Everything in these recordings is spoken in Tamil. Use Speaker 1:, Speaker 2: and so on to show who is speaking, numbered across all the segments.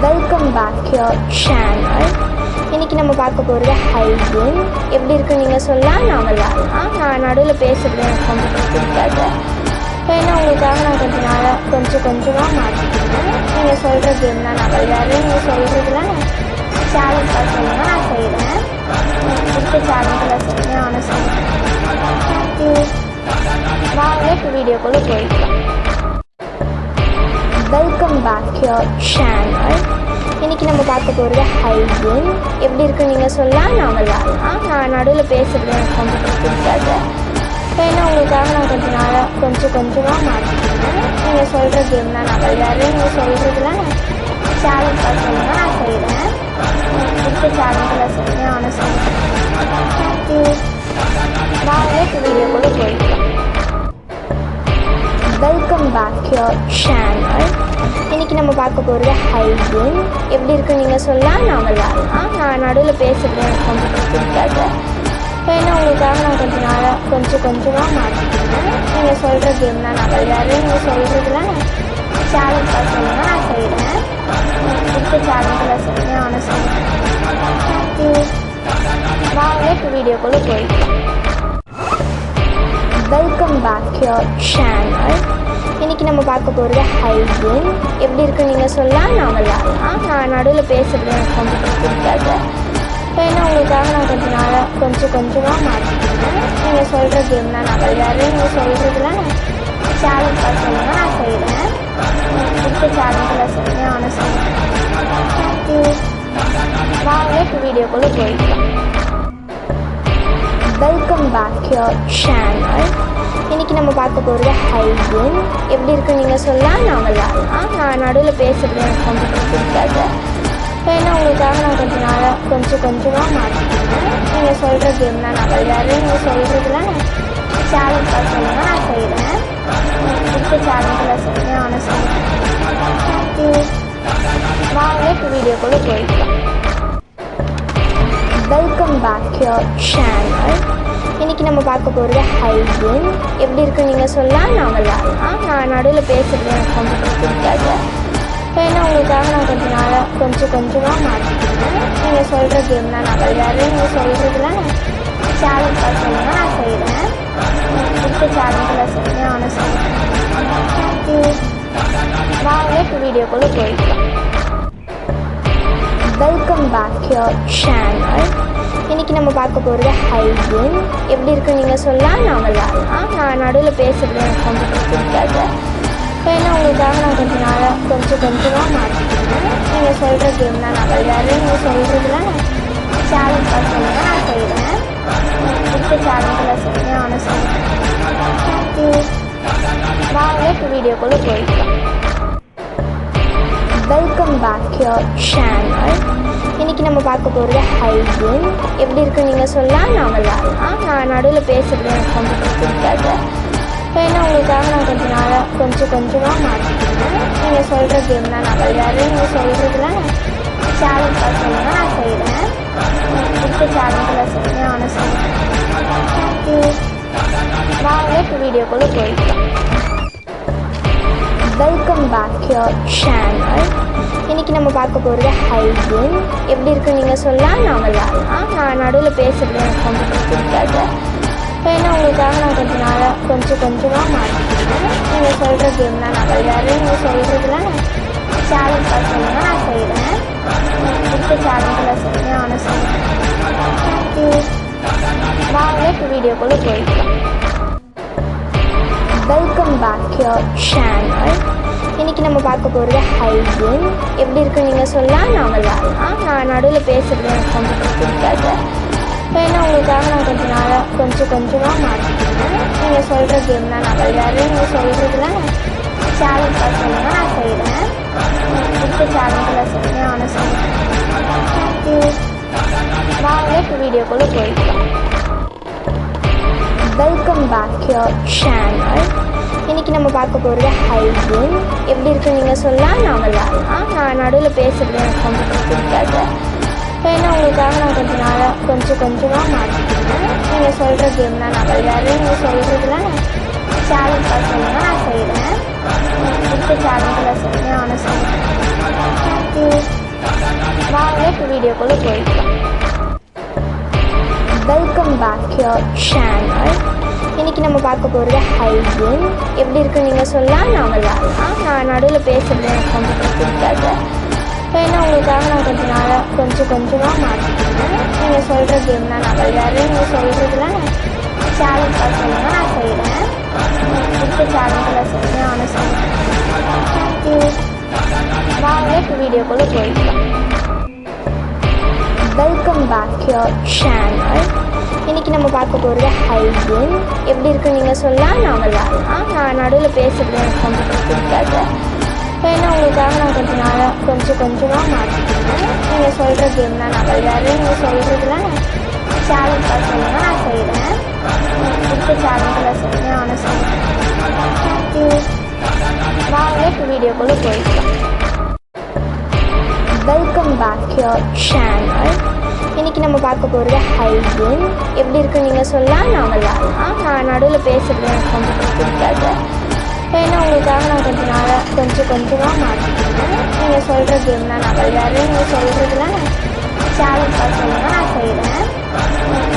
Speaker 1: Welcome back your channel. இன்றைக்கி நம்ம பார்க்க போகிறது ஹைஜீன். எப்படி இருக்குன்னு நீங்கள் சொல்லலாம், நான் விளாட்லாம். நான் நடுவில் பேசுகிறது எனக்கு கொஞ்சம் பிடிக்காது. ஏன்னா உங்களுக்காக நான் கொஞ்சமாக மாற்றிக்கிறேன். நீங்கள் சொல்கிற கேம் தான் நான் விளையாடுறேன். நீங்கள் சொல்கிறதுலாம் சேலஞ்ச் சொல்லுங்கள், நான் செய்கிறேன். பிடிச்ச சேலஞ்சில் செய்கிறேன். ஆனஸ்டாக வாங்க இப்போ வீடியோக்குள்ளே போயிடலாம். Welcome back your channel. இன்றைக்கி நம்ம பார்க்க போகிறது ஹைஜீன். எப்படி இருக்குன்னு நீங்கள் சொல்லலாம், நான் விளாட்லாம். நான் நடுவில் பேசுகிறது எனக்கு கொஞ்சம் பிடிக்காது. ஏன்னா உங்களுக்காக நான் கொஞ்சமாக மாற்றிக்கிறேன். நீங்கள் சொல்கிற கேம் தான் நான் விளையாடுறேன். நீங்கள் சொல்கிறதுலாம் சேலஞ்ச் சொல்லுங்கள், நான் செய்கிறேன். பிடிச்ச சேலஞ்சில் செய்கிறேன். ஆனஸ்டாக வாங்க இப்போ வீடியோக்குள்ளே போயிடலாம். Welcome back your channel. இன்றைக்கி நம்ம பார்க்க போகிறது ஹைஜீன். எப்படி இருக்குன்னு நீங்கள் சொல்லலாம், நான் விளாட்லாம். நான் நடுவில் பேசுகிறது எனக்கு கொஞ்சம் பிடிக்காது. ஏன்னா உங்களுக்காக நான் கொஞ்சமாக மாற்றிக்கிறேன். நீங்கள் சொல்கிற கேம் தான் நான் விளையாடுறேன். நீங்கள் சொல்கிறதுலாம் சேலஞ்ச் சொல்லுங்கள், நான் செய்கிறேன். பிடிச்ச சேலஞ்சில் செய்கிறேன். ஆனஸ்டாக வாங்க இப்போ வீடியோக்குள்ளே போயிடலாம். Welcome back your channel. இன்றைக்கி நம்ம பார்க்க போகிறது ஹைஜீன். எப்படி இருக்குன்னு நீங்கள் சொல்லலாம், நான் விளாட்லாம். நான் நடுவில் பேசுகிறது எனக்கு கொஞ்சம் பிடிக்காது. ஏன்னா உங்களுக்காக நான் கொஞ்சமாக மாற்றிக்கிறேன். நீங்கள் சொல்கிற கேம் தான் நான் விளையாடுறேன். நீங்கள் சொல்கிறதுலாம் சேலஞ்ச் சொல்லுங்கள், நான் செய்கிறேன். பிடிச்ச சேலஞ்சில் செய்கிறேன். ஆனஸ்டாக வாங்க இப்போ வீடியோக்குள்ளே போயிடலாம். Welcome back your channel. இன்றைக்கி நம்ம பார்க்க போகிறது ஹைஜீன். எப்படி இருக்குன்னு நீங்கள் சொல்லலாம், நான் விளாட்லாம். நான் நடுவில் பேசுகிறது எனக்கு கொஞ்சம் பிடிக்காது. ஏன்னா உங்களுக்காக நான் கொஞ்சமாக மாற்றிக்கிறேன். நீங்கள் சொல்கிற கேம் தான் நான் விளையாடுறேன். நீங்கள் சொல்கிறதுலாம் சேலஞ்ச் சொல்லுங்கள், நான் செய்கிறேன். பிடிச்ச சேலஞ்சில் செய்கிறேன். ஆனஸ்டாக வாங்க இப்போ வீடியோக்குள்ளே போயிடலாம். Welcome back your channel. இன்றைக்கி நம்ம பார்க்க போகிறது ஹைஜீன். எப்படி இருக்குன்னு நீங்கள் சொல்லலாம், நான் விளாட்லாம். நான் நடுவில் பேசுகிறது எனக்கு கொஞ்சம் பிடிக்காது. ஏன்னா உங்களுக்காக நான் கொஞ்சமாக மாற்றிக்கிறேன். நீங்கள் சொல்கிற கேம் தான் நான் விளையாடுறேன். நீங்கள் சொல்கிறதுலாம் சேலஞ்ச் சொல்லுங்கள், நான் செய்கிறேன். பிடிச்ச சேலஞ்சில் செய்கிறேன். ஆனஸ்டாக வாங்க இப்போ வீடியோக்குள்ளே போயிடலாம். Welcome back your channel. இன்றைக்கி நம்ம பார்க்க போகிறது ஹைஜீன். எப்படி இருக்குன்னு நீங்கள் சொல்லலாம், நான் விளாட்லாம். நான் நடுவில் பேசுகிறது எனக்கு கொஞ்சம் பிடிக்காது. ஏன்னா உங்களுக்காக நான் கொஞ்சமாக மாற்றிக்கிறேன். நீங்கள் சொல்கிற கேம் தான் நான் விளையாடுறேன். நீங்கள் சொல்கிறதுலாம் சேலஞ்ச் சொல்லுங்கள், நான் செய்கிறேன். பிடிச்ச சேலஞ்சில் செய்கிறேன். ஆனஸ்டாக வாங்க இப்போ வீடியோக்குள்ளே போயிடலாம். Welcome back your channel. இன்றைக்கி நம்ம பார்க்க போகிறது ஹைஜீன். எப்படி இருக்குன்னு நீங்கள் சொல்லலாம், நான் விளாட்லாம். நான் நடுவில் பேசுகிறது எனக்கு கொஞ்சம் பிடிக்காது. ஏன்னா உங்களுக்காக நான் கொஞ்சமாக மாற்றிக்கிறேன். நீங்கள் சொல்கிற கேம் தான் நான் விளையாடுறேன். நீங்கள் சொல்கிறதுலாம் சேலஞ்ச் சொல்லுங்கள், நான் செய்கிறேன். பிடிச்ச சேலஞ்சில் செய்கிறேன். ஆனஸ்டாக வாங்க இப்போ வீடியோக்குள்ளே போயிடலாம். Welcome back your channel. இன்றைக்கி நம்ம பார்க்க போகிறது ஹைஜீன். எப்படி இருக்குன்னு நீங்கள் சொல்லலாம், நான் விளாட்லாம். நான் நடுவில் பேசுகிறது எனக்கு கொஞ்சம் பிடிக்காது. ஏன்னா உங்களுக்காக நான் கொஞ்சமாக மாற்றிக்கிறேன். நீங்கள் சொல்கிற கேம் தான் நான் விளையாடுறேன். நீங்கள் சொல்கிறதுலாம் சேலஞ்ச் சொல்லுங்கள், நான் செய்கிறேன். பிடிச்ச சேலஞ்சில் செய்கிறேன். ஆனஸ்டாக வாங்க இப்போ வீடியோக்குள்ளே போயிடலாம். Welcome back your channel. இன்றைக்கி நம்ம பார்க்க போகிறது ஹைஜீன். எப்படி இருக்குன்னு நீங்கள் சொல்லலாம், நான் விளாட்லாம். நான் நடுவில் பேசுகிறது எனக்கு கொஞ்சம் பிடிக்காது. ஏன்னா உங்களுக்காக நான் கொஞ்சமாக மாற்றிக்கிறேன். நீங்கள் சொல்கிற கேம் தான் நான் விளையாடுறேன். நீங்கள் சொல்கிறதுலாம் சேலஞ்ச் சொல்லுங்கள், நான் செய்கிறேன். பிடிச்ச சேலஞ்சில் செய்கிறேன். ஆனஸ்டாக வாங்க இப்போ வீடியோக்குள்ளே போயிடலாம். Welcome back your channel. இன்றைக்கி நம்ம பார்க்க போகிறது ஹைஜீன். எப்படி இருக்குன்னு நீங்கள் சொல்லலாம், நான் விளாட்லாம். நான் நடுவில் பேசுகிறது எனக்கு கொஞ்சம் பிடிக்காது. ஏன்னா உங்களுக்காக நான் கொஞ்சமாக மாற்றிக்கிறேன். நீங்கள் சொல்கிற கேம் தான் நான் விளையாடுறேன். நீங்கள் சொல்கிறதுலாம் சேலஞ்ச் சொல்லுங்கள், நான் செய்கிறேன். பிடிச்ச சேலஞ்சில் செய்கிறேன். ஆனஸ்டாக வாங்க இப்போ வீடியோக்குள்ளே போயிடலாம். Welcome back your channel. இன்றைக்கி நம்ம பார்க்க போகிறது ஹைஜீன். எப்படி இருக்குன்னு நீங்கள் சொல்லலாம், நான் விளாட்லாம். நான் நடுவில் பேசுகிறது எனக்கு கொஞ்சம் பிடிக்காது. ஏன்னா உங்களுக்காக நான் கொஞ்சமாக மாற்றிக்கிறேன். நீங்கள் சொல்கிற கேம்லாம் நான் விளையாடுறேன். நீங்கள் சொல்கிறதுலாம் சேலஞ்சாக சொல்லுங்கள், நான் செய்கிறேன். பிடிச்ச சேலஞ்சில் செய்கிறேன், ஆனால் சொல்லுங்கள். தேங்க்யூ. வாங்க இப்போ வீடியோக்குள்ளே போயிடலாம். Welcome back your channel. இன்றைக்கி நம்ம பார்க்க போகிறது ஹைஜீன். எப்படி இருக்குன்னு நீங்கள் சொல்லலாம், நான் விளாட்லாம். நான் நடுவில் பேசுகிறது எனக்கு கொஞ்சம் பிடிக்காது. ஏன்னா உங்களுக்காக நான் கொஞ்சமாக மாற்றிக்கிறேன். நீங்கள் சொல்கிற கேம்லாம் நான் விளையாடுறேன். நீங்கள் சொல்கிறதுலாம் சேலஞ்சாக சொல்லுங்கள், நான் செய்கிறேன். பிடிச்ச சேலஞ்சில் செய்கிறேன், ஆனால் சொல்லுங்கள். தேங்க்யூ. வாங்க இப்போ வீடியோக்குள்ளே போயிடலாம். Welcome back your channel. இன்றைக்கி நம்ம பார்க்க போகிறது ஹைஜீன். எப்படி இருக்குன்னு நீங்கள் சொல்லலாம், நான் விளாட்லாம். நான் நடுவில் பேசுகிறது எனக்கு கொஞ்சம் பிடிக்காது. ஏன்னா உங்களுக்காக நான் கொஞ்சமாக மாற்றிக்கிறேன். நீங்கள் சொல்கிற கேம்லாம் நான் விளையாடுறேன். நீங்கள் சொல்கிறதுலாம் சேலஞ்சாக சொல்லுங்கள், நான் செய்கிறேன்.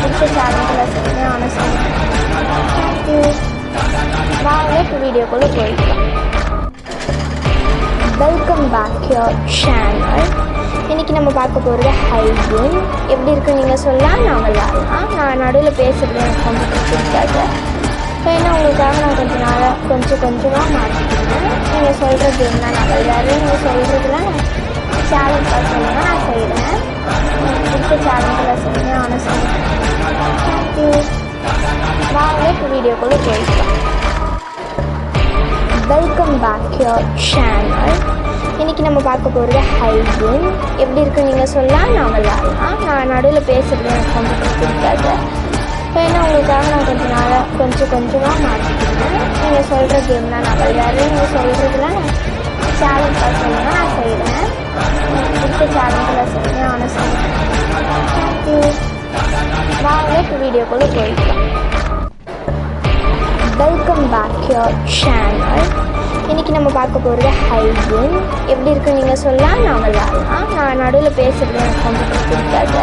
Speaker 1: பிடிச்ச சேலஞ்சில் செய்கிறேன், ஆனால் சொல்லுங்கள். தேங்க்யூ. வாங்க இப்போ வீடியோக்குள்ளே போயிடலாம். Welcome back your channel. இன்றைக்கி நம்ம பார்க்க போகிறது ஹைஜீன். எப்படி இருக்குன்னு நீங்கள் சொல்லலாம், நான் விளாட்லாம். நான் நடுவில் பேசுகிறது எனக்கு கொஞ்சம் பிடிக்காது. ஏன்னா உங்களுக்காக நான் கொஞ்சமாக மாற்றிக்கிறேன். நீங்கள் சொல்கிற கேம்லாம் நான் விளையாடுறேன். நீங்கள் சொல்கிறதுலாம் சேலஞ்சாக சொல்லுங்கள், நான் செய்கிறேன். பிடிச்ச சேலஞ்சில் செய்கிறேன், ஆனால் சொல்லுங்கள். தேங்க்யூ. வாங்க இப்போ வீடியோக்குள்ளே போயிடலாம். Welcome back your channel. இன்றைக்கி நம்ம பார்க்க போகிறது ஹைஜீன். எப்படி இருக்குன்னு நீங்கள் சொல்லலாம், நான் விளாட்லாம். நான் நடுவில் பேசுகிறது எனக்கு கொஞ்சம் பிடிக்காது. ஏன்னா உங்களுக்காக நான் கொஞ்சமாக மாற்றிக்கிறேன். நீங்கள் சொல்கிற கேம்லாம் நான் விளையாடுறேன். நீங்கள் சொல்கிறதுலாம் சேலஞ்சாக சொல்லுங்கள், நான் செய்கிறேன். பிடிச்ச சேலஞ்சில் செய்கிறேன், ஆனால் சொல்லுங்கள். தேங்க்யூ. வாங்க இப்போ வீடியோக்குள்ளே போயிடலாம். Welcome back your channel. இன்றைக்கி நம்ம பார்க்க போகிறது ஹைஜீன். எப்படி இருக்குன்னு நீங்கள் சொல்லலாம், நான் விளாட்லாம். நான் நடுவில் பேசுகிறது எனக்கு கொஞ்சம் பிடிக்காது.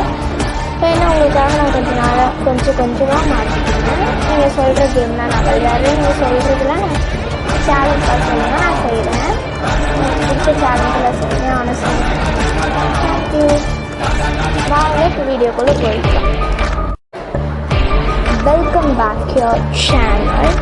Speaker 1: ஏன்னா உங்களுக்காக நான் கொஞ்சமாக மாற்றிக்கிறேன். நீங்கள் சொல்கிற கேம்லாம் நான் விளையாடுறேன். நீங்கள் சொல்கிறதுலாம் சேலஞ்சாக சொல்லுங்கள், நான் செய்கிறேன். பிடிச்ச சேலஞ்சில் செய்கிறேன், ஆனால் சொல்லுங்கள். தேங்க்யூ. வாங்க இப்போ வீடியோக்குள்ளே போயிடலாம். Welcome back your channel.